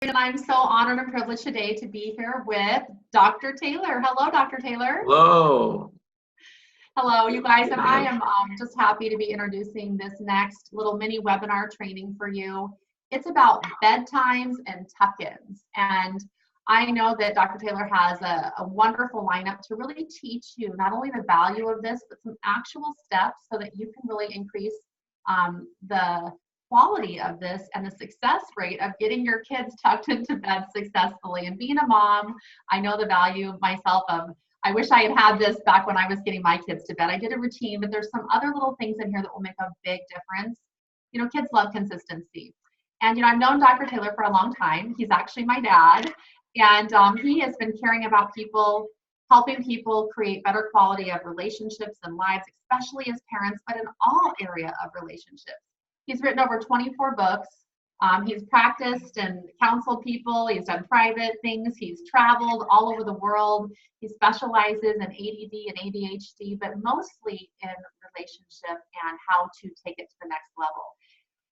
And I'm so honored and privileged today to be here with Dr. Taylor. Hello, Dr. Taylor. Hello. Hello, you guys, and I am just happy to be introducing this next little mini webinar training for you. It's about bedtimes and tuck-ins, and I know that Dr. Taylor has a wonderful lineup to really teach you not only the value of this, but some actual steps so that you can really increase the quality of this and the success rate of getting your kids tucked into bed successfully. And being a mom, I know the value myself of, I wish I had this back when I was getting my kids to bed. I did a routine, but there's some other little things in here that will make a big difference. You know, kids love consistency. And, you know, I've known Dr. Taylor for a long time. He's actually my dad. And he has been caring about people, helping people create better quality of relationships and lives, especially as parents, but in all area of relationships. He's written over 24 books. He's practiced and counseled people. He's done private things. He's traveled all over the world. He specializes in ADD and ADHD, but mostly in relationship and how to take it to the next level.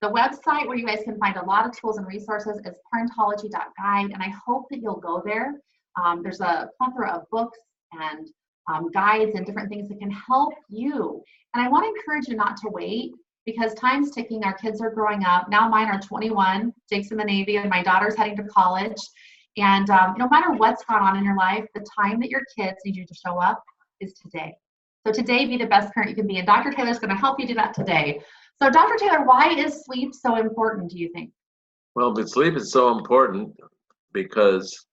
The website where you guys can find a lot of tools and resources is Parentology.guide, and I hope that you'll go there. There's a plethora of books and guides and different things that can help you. And I want to encourage you not to wait, because time's ticking. Our kids are growing up. Now mine are 21. Jake's in the Navy, and my daughter's heading to college. And no matter what's gone on in your life, the time that your kids need you to show up is today. So today, be the best parent you can be. And Dr. Taylor's going to help you do that today. So Dr. Taylor, why is sleep so important, do you think? Well, but sleep is so important because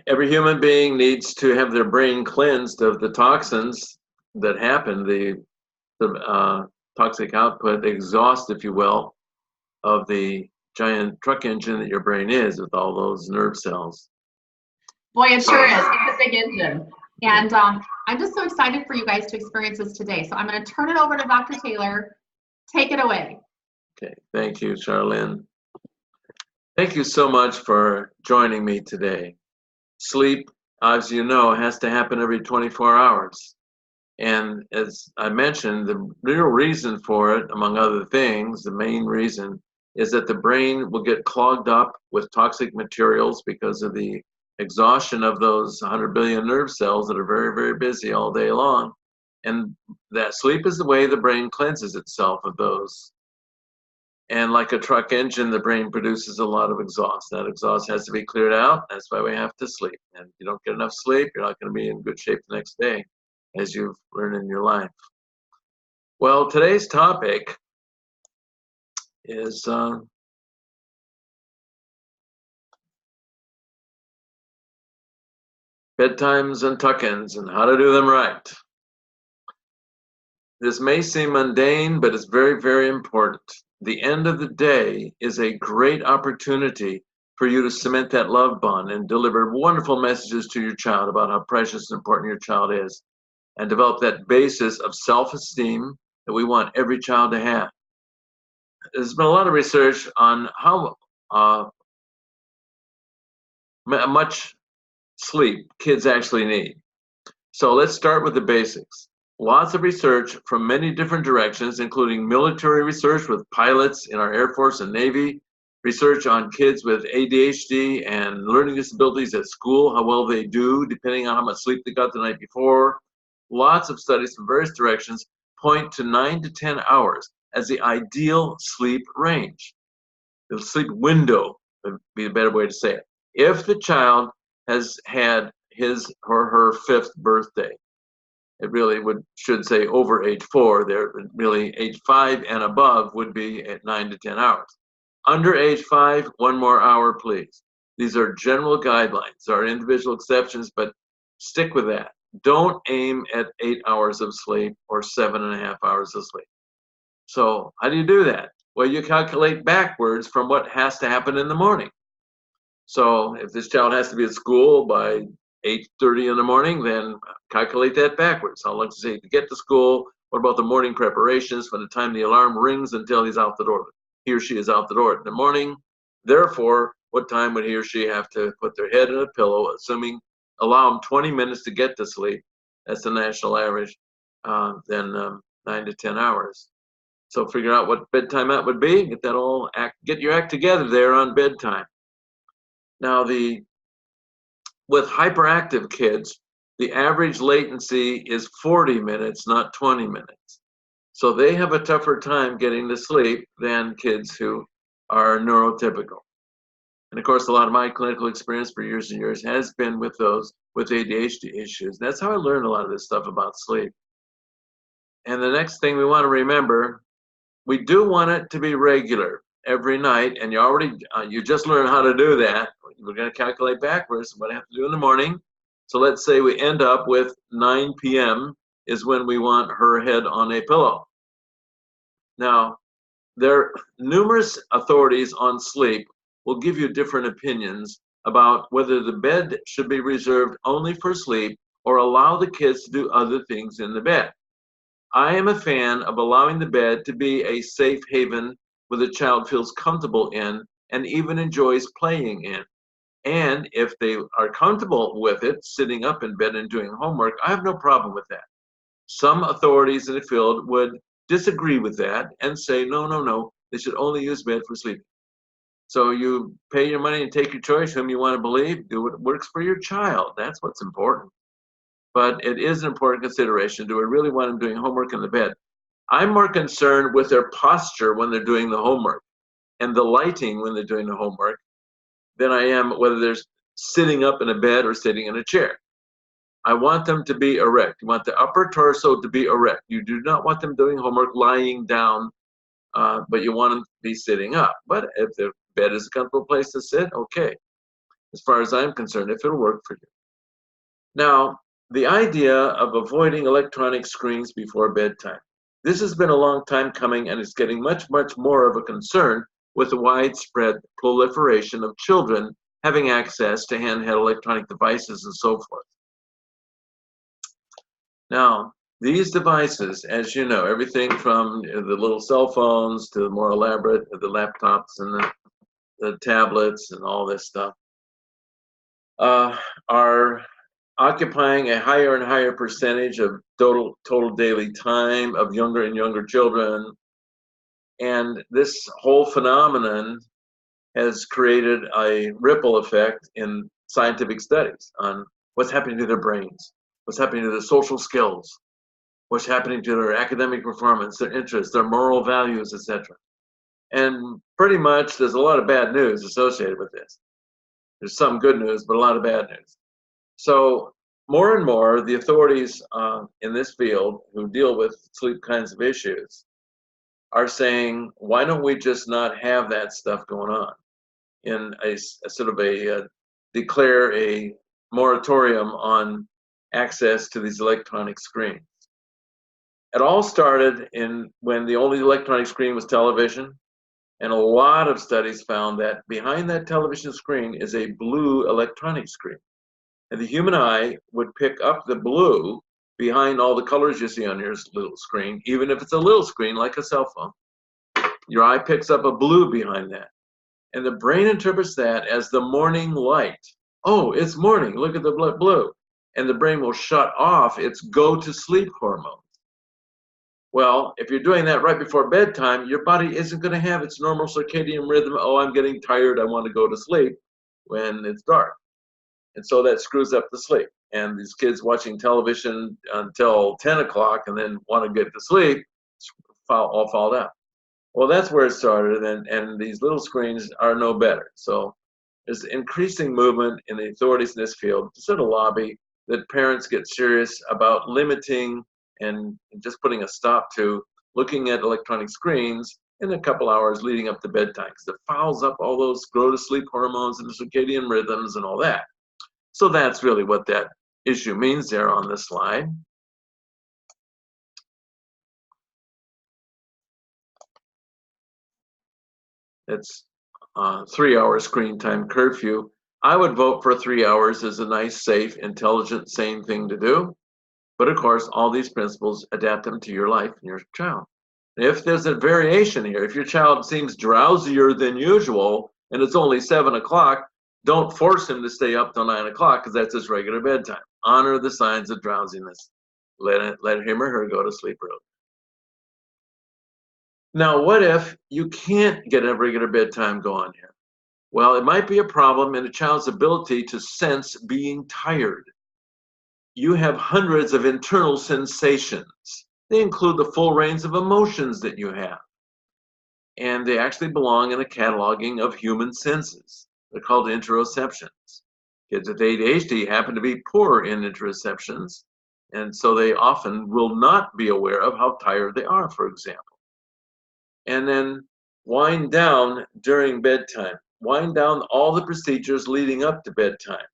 every human being needs to have their brain cleansed of the toxins that happen, the toxic output, the exhaust, if you will, of the giant truck engine that your brain is with all those nerve cells. Boy, it sure is. It's a big engine. And I'm just so excited for you guys to experience this today. So I'm going to turn it over to Dr. Taylor. Take it away. Okay, thank you, Charlene. Thank you so much for joining me today. Sleep, as you know, has to happen every 24 hours. And as I mentioned, the real reason for it, among other things, the main reason is that the brain will get clogged up with toxic materials because of the exhaustion of those 100 billion nerve cells that are very, very busy all day long. And that sleep is the way the brain cleanses itself of those. And like a truck engine, the brain produces a lot of exhaust. That exhaust has to be cleared out. That's why we have to sleep. And if you don't get enough sleep, you're not going to be in good shape the next day, as you've learned in your life. Well, today's topic is bedtimes and tuck-ins and how to do them right. This may seem mundane, but it's very, very important. The end of the day is a great opportunity for you to cement that love bond and deliver wonderful messages to your child about how precious and important your child is, and develop that basis of self-esteem that we want every child to have. There's been a lot of research on how much sleep kids actually need. So let's start with the basics. Lots of research from many different directions, including military research with pilots in our Air Force and Navy, research on kids with ADHD and learning disabilities at school, how well they do, depending on how much sleep they got the night before. Lots of studies from various directions point to 9 to 10 hours as the ideal sleep range. The sleep window would be a better way to say it. If the child has had his or her 5th birthday, it really should say over age 4 there, but really age 5 and above would be at 9 to 10 hours. Under age 5, 1 more hour, please. These are general guidelines. There are individual exceptions, but stick with that. Don't aim at 8 hours of sleep or 7.5 hours of sleep. So how do you do that? Well, you calculate backwards from what has to happen in the morning. So if this child has to be at school by 8:30 in the morning, then calculate that backwards. How long does it take to get to school? What about the morning preparations from the time the alarm rings until he's out the door? He or she is out the door in the morning. Therefore, what time would he or she have to put their head in a pillow, assuming allow them 20 minutes to get to sleep? That's the national average, then 9 to 10 hours. So figure out what bedtime that would be. Get your act together there on bedtime. Now, with hyperactive kids, the average latency is 40 minutes, not 20 minutes. So they have a tougher time getting to sleep than kids who are neurotypical. And of course, a lot of my clinical experience for years and years has been with those with ADHD issues. That's how I learned a lot of this stuff about sleep. And the next thing we want to remember, we do want it to be regular every night. And you just learned how to do that. We're going to calculate backwards what I have to do in the morning. So let's say we end up with 9 p.m. is when we want her head on a pillow. Now, there are numerous authorities on sleep will give you different opinions about whether the bed should be reserved only for sleep or allow the kids to do other things in the bed. I am a fan of allowing the bed to be a safe haven where the child feels comfortable in and even enjoys playing in. And if they are comfortable with it, sitting up in bed and doing homework, I have no problem with that. Some authorities in the field would disagree with that and say, no, they should only use bed for sleeping. So you pay your money and take your choice, whom you want to believe, do what works for your child. That's what's important. But it is an important consideration. Do we really want them doing homework in the bed? I'm more concerned with their posture when they're doing the homework and the lighting when they're doing the homework than I am whether they're sitting up in a bed or sitting in a chair. I want them to be erect. You want the upper torso to be erect. You do not want them doing homework lying down, but you want them to be sitting up. But if the bed is a comfortable place to sit, okay. As far as I'm concerned, if it'll work for you. Now, the idea of avoiding electronic screens before bedtime. This has been a long time coming and it's getting much, much more of a concern with the widespread proliferation of children having access to handheld electronic devices and so forth. Now, these devices, as you know, everything from the little cell phones to the more elaborate, the laptops and the tablets and all this stuff, are occupying a higher and higher percentage of total daily time of younger and younger children. And this whole phenomenon has created a ripple effect in scientific studies on what's happening to their brains, what's happening to their social skills, what's happening to their academic performance, their interests, their moral values, etc. And pretty much there's a lot of bad news associated with this. There's some good news, but a lot of bad news. So more and more, the authorities in this field who deal with sleep kinds of issues are saying, why don't we just not have that stuff going on in a sort of declare a moratorium on access to these electronic screens. It all started when the only electronic screen was television, and a lot of studies found that behind that television screen is a blue electronic screen. And the human eye would pick up the blue behind all the colors you see on your little screen, even if it's a little screen like a cell phone. Your eye picks up a blue behind that. And the brain interprets that as the morning light. Oh, it's morning, look at the blue. And the brain will shut off its go-to-sleep hormones. Well, if you're doing that right before bedtime, your body isn't going to have its normal circadian rhythm. Oh, I'm getting tired, I want to go to sleep when it's dark. And so that screws up the sleep. And these kids watching television until 10 o'clock and then want to get to sleep, all fall down. Well, that's where it started, and these little screens are no better. So there's increasing movement in the authorities in this field to sort of lobby that parents get serious about limiting and just putting a stop to looking at electronic screens in a couple hours leading up to bedtime, because it fouls up all those go-to-sleep hormones and the circadian rhythms and all that. So that's really what that issue means there on the slide. It's 3-hour screen time curfew. I would vote for 3 hours as a nice, safe, intelligent, sane thing to do. But of course, all these principles, adapt them to your life and your child. If there's a variation here, if your child seems drowsier than usual and it's only 7 o'clock, don't force him to stay up till 9 o'clock because that's his regular bedtime. Honor the signs of drowsiness. Let him or her go to sleep early. Now, what if you can't get a regular bedtime going here? Well, it might be a problem in a child's ability to sense being tired. You have hundreds of internal sensations. They include the full range of emotions that you have. And they actually belong in a cataloging of human senses. They're called interoceptions. Kids with ADHD happen to be poor in interoceptions, and so they often will not be aware of how tired they are, for example. And then wind down during bedtime. Wind down all the procedures leading up to bedtime.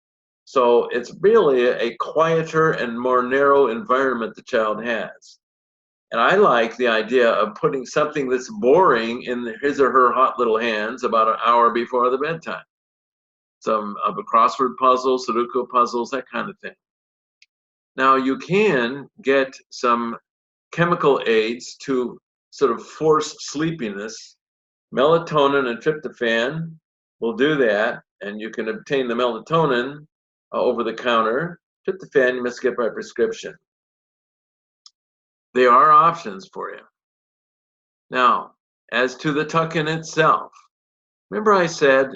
So it's really a quieter and more narrow environment the child has. And I like the idea of putting something that's boring in his or her hot little hands about an hour before the bedtime. Some of a crossword puzzle, Sudoku puzzles, that kind of thing. Now you can get some chemical aids to sort of force sleepiness. Melatonin and tryptophan will do that, and you can obtain the melatonin over the counter. Tryptophan you must get by prescription. They are options for you. Now, as to the tuck-in itself, remember I said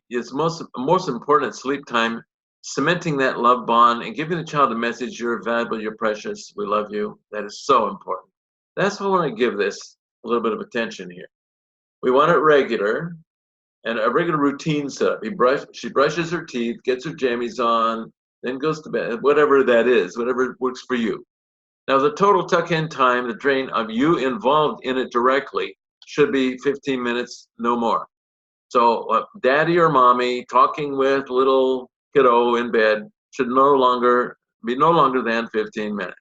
it's most important at sleep time, cementing that love bond and giving the child a message, you're valuable, you're precious, we love you. That is so important. That's why I want to give this a little bit of attention here. We want it regular, and a regular routine setup. She brushes her teeth, gets her jammies on, then goes to bed, whatever that is, whatever works for you. Now, the total tuck-in time, the drain of you involved in it directly, should be 15 minutes, no more. So daddy or mommy talking with little kiddo in bed should be no longer than 15 minutes.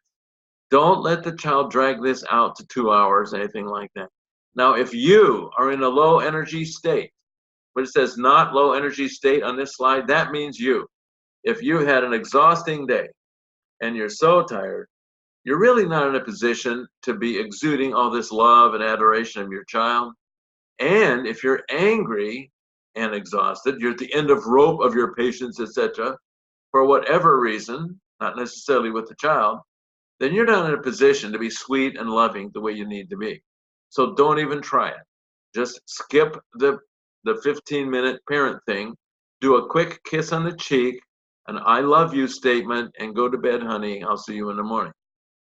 Don't let the child drag this out to 2 hours, anything like that. Now, if you are in a low energy state, but it says not low energy state on this slide, that means you. If you had an exhausting day and you're so tired, you're really not in a position to be exuding all this love and adoration of your child. And if you're angry and exhausted, you're at the end of rope of your patience, etc., for whatever reason, not necessarily with the child, then you're not in a position to be sweet and loving the way you need to be. So don't even try it. Just skip the 15-minute parent thing, do a quick kiss on the cheek, an I love you statement, and go to bed, honey, I'll see you in the morning.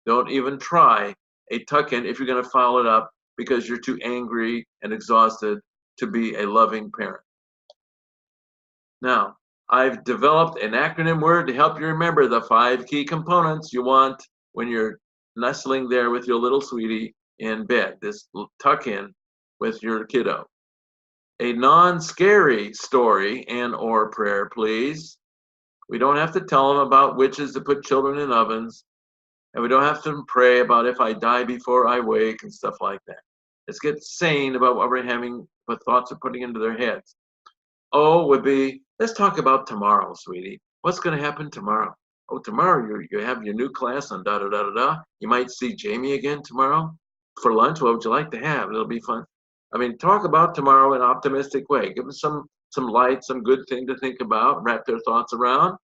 Don't even try a tuck-in if you're going to follow it up because you're too angry and exhausted to be a loving parent. Now, I've developed an acronym word to help you remember the 5 key components you want when you're nestling there with your little sweetie in bed, this tuck-in with your kiddo. A non-scary story and or prayer, please. We don't have to tell them about witches that put children in ovens. And we don't have to pray about if I die before I wake and stuff like that. Let's get sane about what we're having, what thoughts are putting into their heads. O would be, let's talk about tomorrow, sweetie. What's going to happen tomorrow? Oh, tomorrow you have your new class on da-da-da-da-da. You might see Jamie again tomorrow. For lunch, what would you like to have? It'll be fun. I mean, talk about tomorrow in an optimistic way. Give them some light, some good thing to think about, wrap their thoughts around.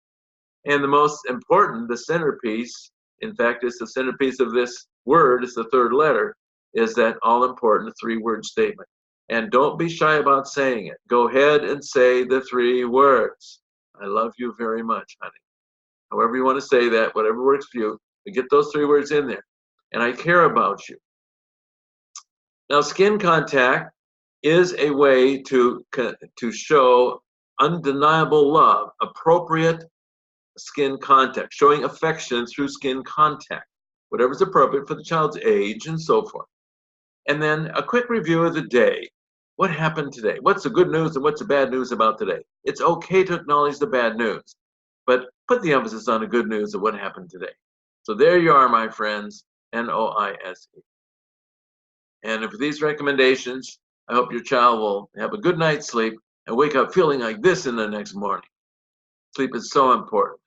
And the most important, the centerpiece, in fact, it's the centerpiece of this word, it's the 3rd letter, is that all-important 3-word statement. And don't be shy about saying it. Go ahead and say the 3 words. I love you very much, honey. However you want to say that, whatever works for you, but get those 3 words in there. And I care about you. Now, skin contact is a way to show undeniable love, appropriate skin contact, showing affection through skin contact, whatever's appropriate for the child's age and so forth. And then a quick review of the day. What happened today? What's the good news and what's the bad news about today? It's okay to acknowledge the bad news, but put the emphasis on the good news of what happened today. So there you are, my friends, NOISE. And with these recommendations, I hope your child will have a good night's sleep and wake up feeling like this in the next morning. Sleep is so important.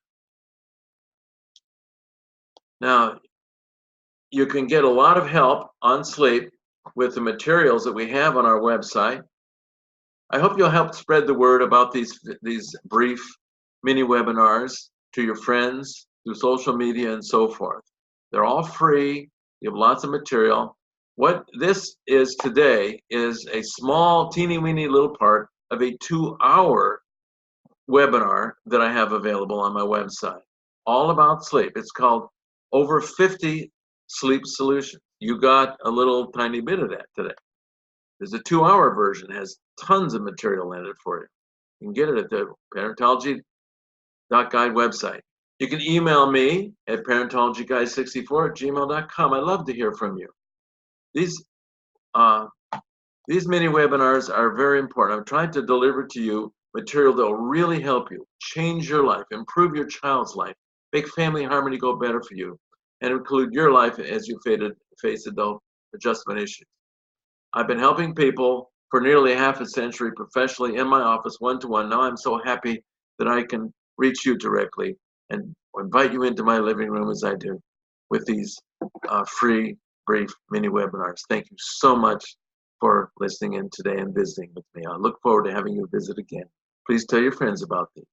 Now, you can get a lot of help on sleep with the materials that we have on our website. I hope you'll help spread the word about these brief mini webinars to your friends through social media and so forth. They're all free. You have lots of material. What this is today is a small, teeny-weeny little part of a 2-hour webinar that I have available on my website, all about sleep. It's called Over 50 Sleep Solutions. You got a little tiny bit of that today. There's a 2-hour version, it has tons of material in it for you. You can get it at the Parentology.guide website. You can email me at parentologyguide64@gmail.com. I love to hear from you. These mini webinars are very important. I'm trying to deliver to you material that will really help you change your life, improve your child's life, make family harmony go better for you, and include your life as you face adult adjustment issues. I've been helping people for nearly half a century professionally in my office, one-to-one. Now I'm so happy that I can reach you directly and invite you into my living room as I do with these free, brief mini webinars. Thank you so much for listening in today and visiting with me. I look forward to having you visit again. Please tell your friends about these.